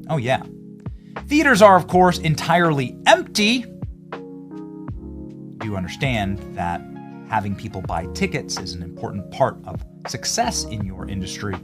Oh yeah. Theaters are, of course, entirely empty. You understand that having people buy tickets is an important part of success in your industry.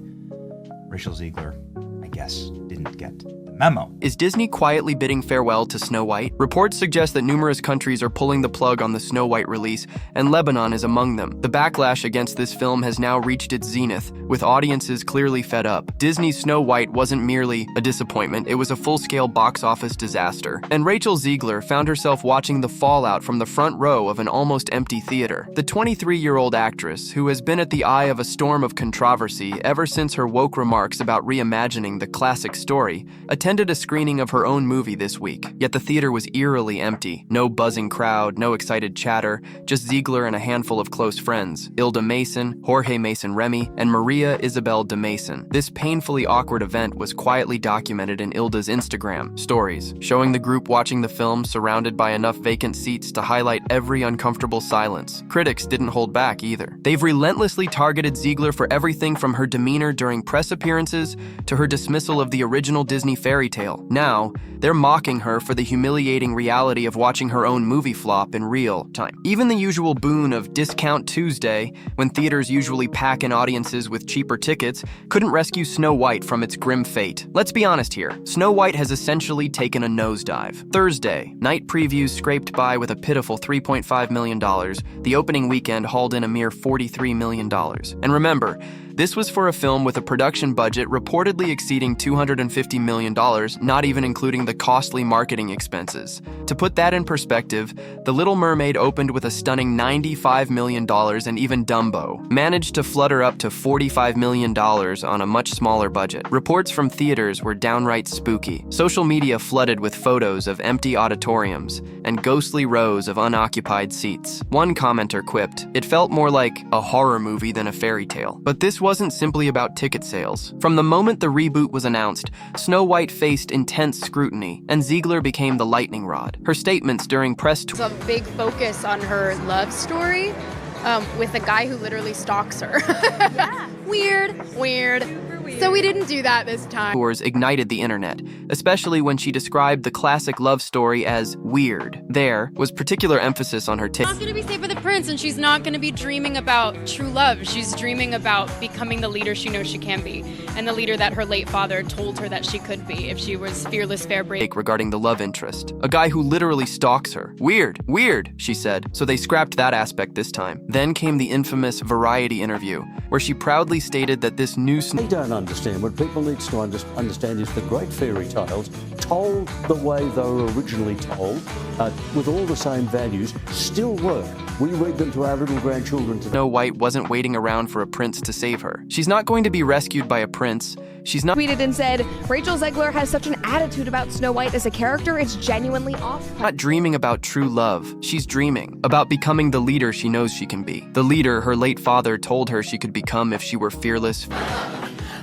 Rachel Ziegler, I guess, didn't get the memo. Is Disney quietly bidding farewell to Snow White? Reports suggest that numerous countries are pulling the plug on the Snow White release, and Lebanon is among them. The backlash against this film has now reached its zenith, with audiences clearly fed up. Disney's Snow White wasn't merely a disappointment, it was a full-scale box office disaster. And Rachel Ziegler found herself watching the fallout from the front row of an almost empty theater. The 23-year-old actress, who has been at the eye of a storm of controversy ever since her woke remarks about reimagining the classic story, attended a screening of her own movie this week. Yet the theater was eerily empty. No buzzing crowd, no excited chatter, just Ziegler and a handful of close friends, Ilda Mason, Jorge Mason Remy, and Maria Isabel de Mason. This painfully awkward event was quietly documented in Ilda's Instagram stories, showing the group watching the film surrounded by enough vacant seats to highlight every uncomfortable silence. Critics didn't hold back either. They've relentlessly targeted Ziegler for everything from her demeanor during press appearances to her dismissal of the original Disney fairy tale. Now, they're mocking her for the humiliating reality of watching her own movie flop in real time. Even the usual boon of Discount Tuesday, when theaters usually pack in audiences with cheaper tickets, couldn't rescue Snow White from its grim fate. Let's be honest here, Snow White has essentially taken a nosedive. Thursday, night previews scraped by with a pitiful $3.5 million. The opening weekend hauled in a mere $43 million. And remember, this was for a film with a production budget reportedly exceeding $250 million, not even including the costly marketing expenses. To put that in perspective, The Little Mermaid opened with a stunning $95 million, and even Dumbo managed to flutter up to $45 million on a much smaller budget. Reports from theaters were downright spooky. Social media flooded with photos of empty auditoriums and ghostly rows of unoccupied seats. One commenter quipped, "It felt more like a horror movie than a fairy tale." But this wasn't simply about ticket sales. From the moment the reboot was announced, Snow White faced intense scrutiny, and Ziegler became the lightning rod. Her statements during press tours. A big focus on her love story with a guy who literally stalks her. Yeah. Weird. So we didn't do that this time. Tours ignited the internet, especially when she described the classic love story as weird. There was particular emphasis on her She's not going to be safe for the prince, and she's not going to be dreaming about true love. She's dreaming about becoming the leader she knows she can be, and the leader that her late father told her that she could be if she was fearless, fair, brave. Regarding the love interest, a guy who literally stalks her. Weird, she said. So they scrapped that aspect this time. Then came the infamous Variety interview, where she proudly stated that this new They don't understand. What people need to understand is the great fairy tales, told the way they were originally told, with all the same values, still work. We read them to our little grandchildren today. Snow White wasn't waiting around for a prince to save her. She's not going to be rescued by a prince. She's not tweeted and said, Rachel Zegler has such an attitude about Snow White as a character, it's genuinely off. Not dreaming about true love. She's dreaming about becoming the leader she knows she can be. The leader her late father told her she could become if she were fearless.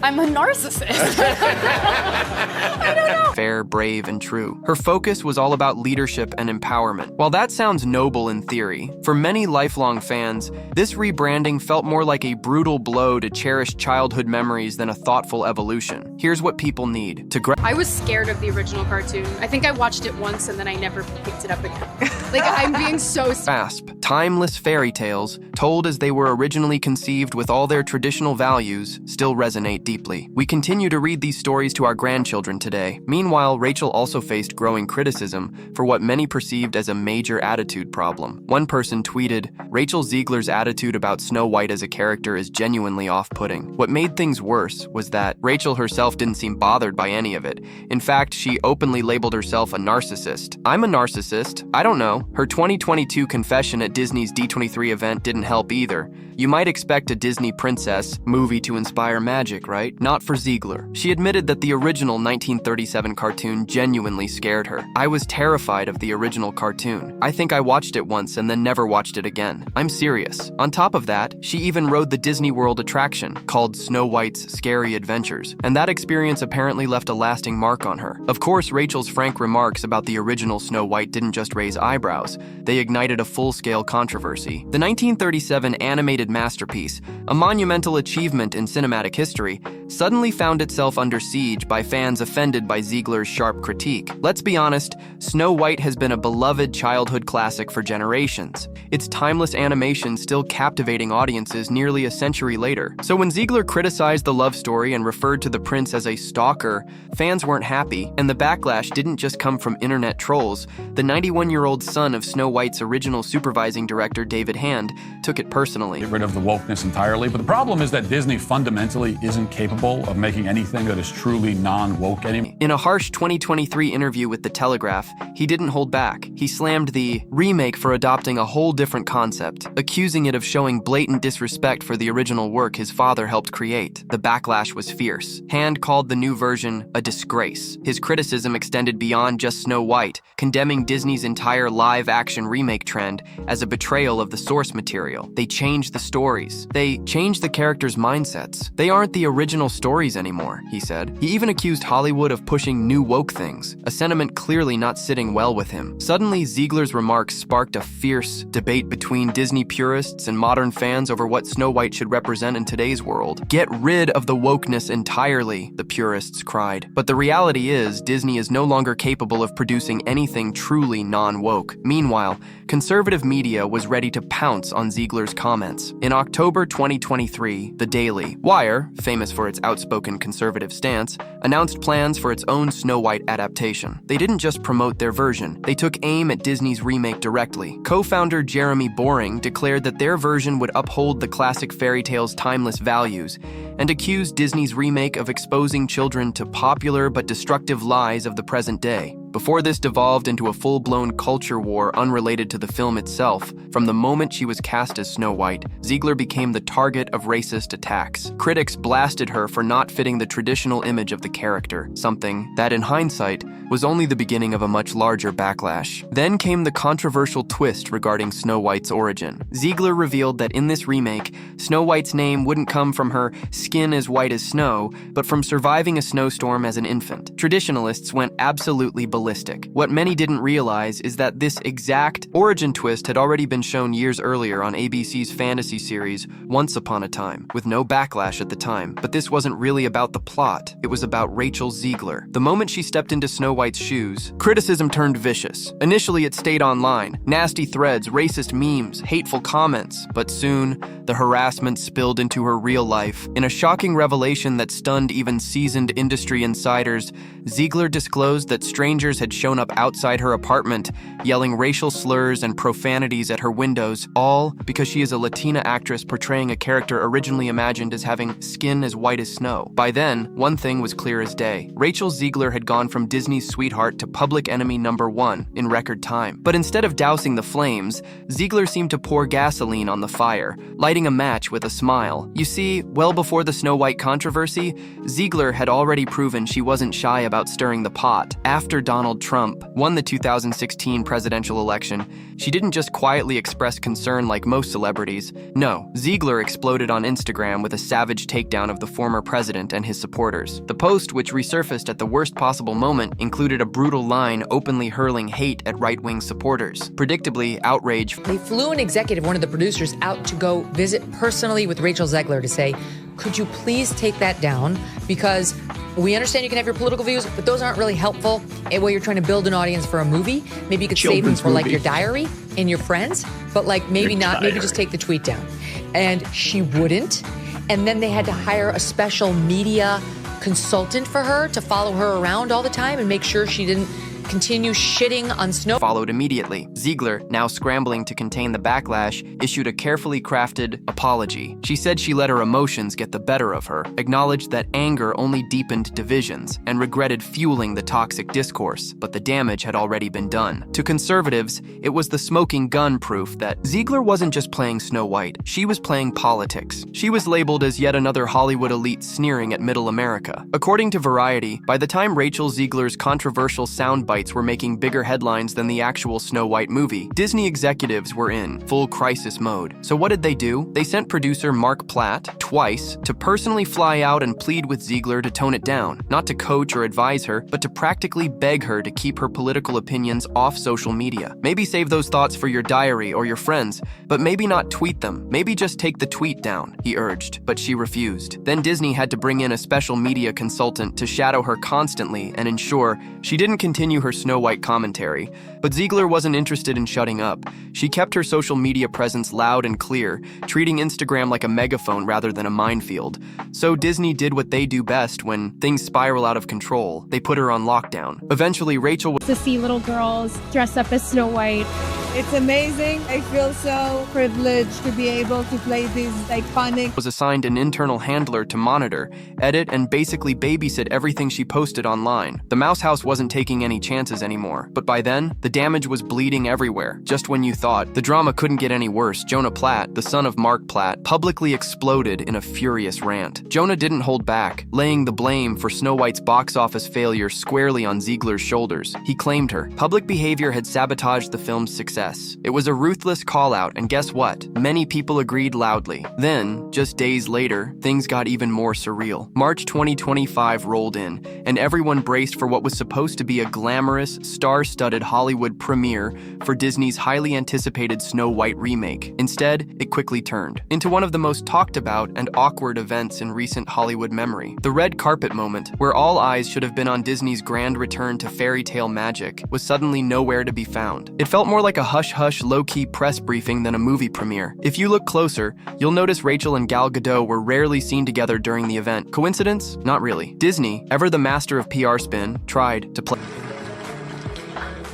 I'm a narcissist. I don't know. Fair, brave, and true. Her focus was all about leadership and empowerment. While that sounds noble in theory, for many lifelong fans, this rebranding felt more like a brutal blow to cherished childhood memories than a thoughtful evolution. Here's what people need to I was scared of the original cartoon. I think I watched it once and then I never picked it up again. Like, I'm being so grasp timeless fairy tales, told as they were originally conceived with all their traditional values, still resonate deeply. We continue to read these stories to our grandchildren today. Meanwhile, Rachel also faced growing criticism for what many perceived as a major attitude problem. One person tweeted, "Rachel Ziegler's attitude about Snow White as a character is genuinely off-putting." What made things worse was that Rachel herself didn't seem bothered by any of it. In fact, she openly labeled herself a narcissist. "I'm a narcissist. I don't know." Her 2022 confession at Disney's D23 event didn't help either. You might expect a Disney princess movie to inspire magic, right? Not for Ziegler. She admitted that the original 1937 cartoon genuinely scared her. "I was terrified of the original cartoon. I think I watched it once and then never watched it again. I'm serious." On top of that, she even rode the Disney World attraction called Snow White's Scary Adventures, and that experience apparently left a lasting mark on her. Of course, Rachel's frank remarks about the original Snow White didn't just raise eyebrows. They ignited a full-scale controversy. The 1937 animated masterpiece, a monumental achievement in cinematic history, suddenly found itself under siege by fans offended by Ziegler. Ziegler's sharp critique. Let's be honest, Snow White has been a beloved childhood classic for generations. Its timeless animation still captivating audiences nearly a century later. So when Ziegler criticized the love story and referred to the prince as a stalker, fans weren't happy, and the backlash didn't just come from internet trolls. The 91-year-old son of Snow White's original supervising director, David Hand, took it personally. Get rid of the wokeness entirely, but the problem is that Disney fundamentally isn't capable of making anything that is truly non-woke anymore. In a harsh 2023 interview with The Telegraph, he didn't hold back. He slammed the remake for adopting a whole different concept, accusing it of showing blatant disrespect for the original work his father helped create. The backlash was fierce. Hand called the new version a disgrace. His criticism extended beyond just Snow White, condemning Disney's entire live-action remake trend as a betrayal of the source material. They changed the stories. They changed the characters' mindsets. They aren't the original stories anymore, he said. He even accused Hollywood of pushing new woke things, a sentiment clearly not sitting well with him. Suddenly, Ziegler's remarks sparked a fierce debate between Disney purists and modern fans over what Snow White should represent in today's world. Get rid of the wokeness entirely, the purists cried. But the reality is, Disney is no longer capable of producing anything truly non-woke. Meanwhile, conservative media was ready to pounce on Ziegler's comments. In October 2023, The Daily Wire, famous for its outspoken conservative stance, announced plans for its own Snow White adaptation. They didn't just promote their version, they took aim at Disney's remake directly. Co-founder Jeremy Boring declared that their version would uphold the classic fairy tale's timeless values and accused Disney's remake of exposing children to popular but destructive lies of the present day. Before this devolved into a full-blown culture war unrelated to the film itself, from the moment she was cast as Snow White, Ziegler became the target of racist attacks. Critics blasted her for not fitting the traditional image of the character, something that, in hindsight, was only the beginning of a much larger backlash. Then came the controversial twist regarding Snow White's origin. Ziegler revealed that in this remake, Snow White's name wouldn't come from her skin as white as snow, but from surviving a snowstorm as an infant. Traditionalists went absolutely ballistic. What many didn't realize is that this exact origin twist had already been shown years earlier on ABC's fantasy series Once Upon a Time, with no backlash at the time. But this wasn't really about the plot, it was about Rachel Ziegler. The moment she stepped into Snow White's shoes, criticism turned vicious. Initially, it stayed online. Nasty threads, racist memes, hateful comments. But soon, the harassment spilled into her real life. In a shocking revelation that stunned even seasoned industry insiders, Ziegler disclosed that strangers had shown up outside her apartment, yelling racial slurs and profanities at her windows, all because she is a Latina actress portraying a character originally imagined as having skin as white as snow. By then, one thing was clear as day. Rachel Ziegler had gone from Disney's sweetheart to public enemy #1 in record time. But instead of dousing the flames, Ziegler seemed to pour gasoline on the fire, lighting a match with a smile. You see, well before the Snow White controversy, Ziegler had already proven she wasn't shy about stirring the pot. After Donald Trump won the 2016 presidential election, she didn't just quietly express concern like most celebrities. No, Ziegler exploded on Instagram with a savage takedown of the former president and his supporters. The post, which resurfaced at the worst possible moment, included a brutal line openly hurling hate at right-wing supporters. Predictably, outrage. They flew an executive, one of the producers, out to go visit personally with Rachel Zegler to say, could you please take that down? Because we understand you can have your political views, but those aren't really helpful while you're trying to build an audience for a movie. Maybe you could save them for like your diary and your friends, but like maybe not, maybe just take the tweet down. And she wouldn't. And then they had to hire a special media consultant for her to follow her around all the time and make sure she didn't continue shitting on Snow. Followed immediately. Ziegler, now scrambling to contain the backlash, issued a carefully crafted apology. She said she let her emotions get the better of her, acknowledged that anger only deepened divisions, and regretted fueling the toxic discourse, but the damage had already been done. To conservatives, it was the smoking gun proof that Ziegler wasn't just playing Snow White, she was playing politics. She was labeled as yet another Hollywood elite sneering at middle America. According to Variety, by the time Rachel Ziegler's controversial soundbite Whites were making bigger headlines than the actual Snow White movie. Disney executives were in full crisis mode. So what did they do? They sent producer Mark Platt twice to personally fly out and plead with Ziegler to tone it down, not to coach or advise her, but to practically beg her to keep her political opinions off social media. Maybe save those thoughts for your diary or your friends, but maybe not tweet them. Maybe just take the tweet down, he urged, but she refused. Then Disney had to bring in a special media consultant to shadow her constantly and ensure she didn't continue her Snow White commentary. But Ziegler wasn't interested in shutting up. She kept her social media presence loud and clear, treating Instagram like a megaphone rather than a minefield. So Disney did what they do best when things spiral out of control. They put her on lockdown. Eventually, Rachel to see little girls dress up as Snow White. It's amazing. I feel so privileged to be able to play these iconic. Was assigned an internal handler to monitor, edit, and basically babysit everything she posted online. The Mouse House wasn't taking any chances anymore, but by then, the damage was bleeding everywhere. Just when you thought the drama couldn't get any worse, Jonah Platt, the son of Mark Platt, publicly exploded in a furious rant. Jonah didn't hold back, laying the blame for Snow White's box office failure squarely on Ziegler's shoulders. He claimed her public behavior had sabotaged the film's success. It was a ruthless call-out, and guess what? Many people agreed loudly. Then, just days later, things got even more surreal. March 2025 rolled in, and everyone braced for what was supposed to be a glamorous, star-studded Hollywood premiere for Disney's highly anticipated Snow White remake. Instead, it quickly turned into one of the most talked about and awkward events in recent Hollywood memory. The red carpet moment, where all eyes should have been on Disney's grand return to fairy tale magic, was suddenly nowhere to be found. It felt more like a hush-hush, low-key press briefing than a movie premiere. If you look closer, you'll notice Rachel and Gal Gadot were rarely seen together during the event. Coincidence? Not really. Disney, ever the master of PR spin, tried to play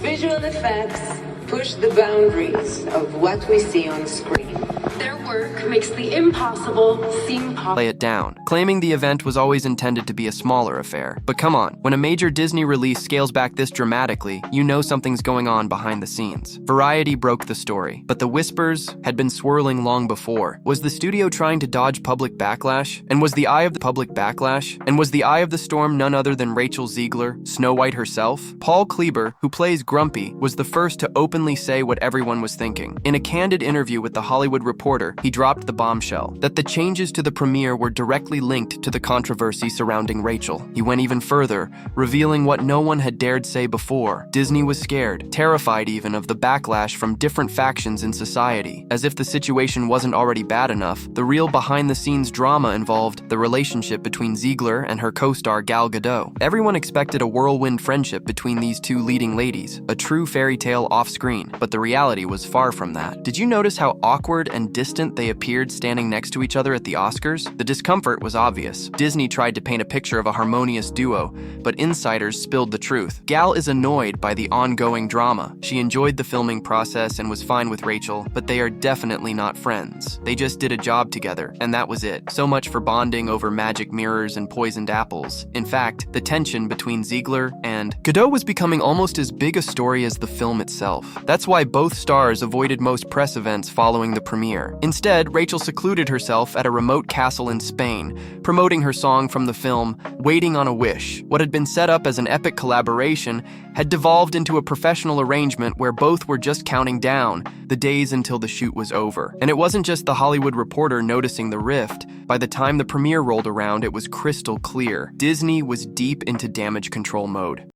visual effects push the boundaries of what we see on screen. Their work makes the impossible seem possible. Play it down, claiming the event was always intended to be a smaller affair. But come on, when a major Disney release scales back this dramatically, you know something's going on behind the scenes. Variety broke the story, but the whispers had been swirling long before. Was the studio trying to dodge public backlash? And was the eye of the storm none other than Rachel Ziegler, Snow White herself? Paul Kleber, who plays Grumpy, was the first to openly say what everyone was thinking. In a candid interview with The Hollywood Reporter, he dropped the bombshell that the changes to the premiere were directly linked to the controversy surrounding Rachel. He went even further, revealing what no one had dared say before. Disney was scared, terrified even of the backlash from different factions in society. As if the situation wasn't already bad enough, the real behind-the-scenes drama involved the relationship between Ziegler and her co-star Gal Gadot. Everyone expected a whirlwind friendship between these two leading ladies, a true fairy tale off-screen, but the reality was far from that. Did you notice how awkward and distant they appeared standing next to each other at the Oscars? The discomfort was obvious. Disney tried to paint a picture of a harmonious duo, but insiders spilled the truth. Gal is annoyed by the ongoing drama. She enjoyed the filming process and was fine with Rachel, but they are definitely not friends. They just did a job together, and that was it. So much for bonding over magic mirrors and poisoned apples. In fact, the tension between Ziegler and Gadot was becoming almost as big a story as the film itself. That's why both stars avoided most press events following the premiere. Instead, Rachel secluded herself at a remote castle in Spain, promoting her song from the film, Waiting on a Wish. What had been set up as an epic collaboration had devolved into a professional arrangement where both were just counting down the days until the shoot was over. And it wasn't just The Hollywood Reporter noticing the rift. By the time the premiere rolled around, it was crystal clear. Disney was deep into damage control mode.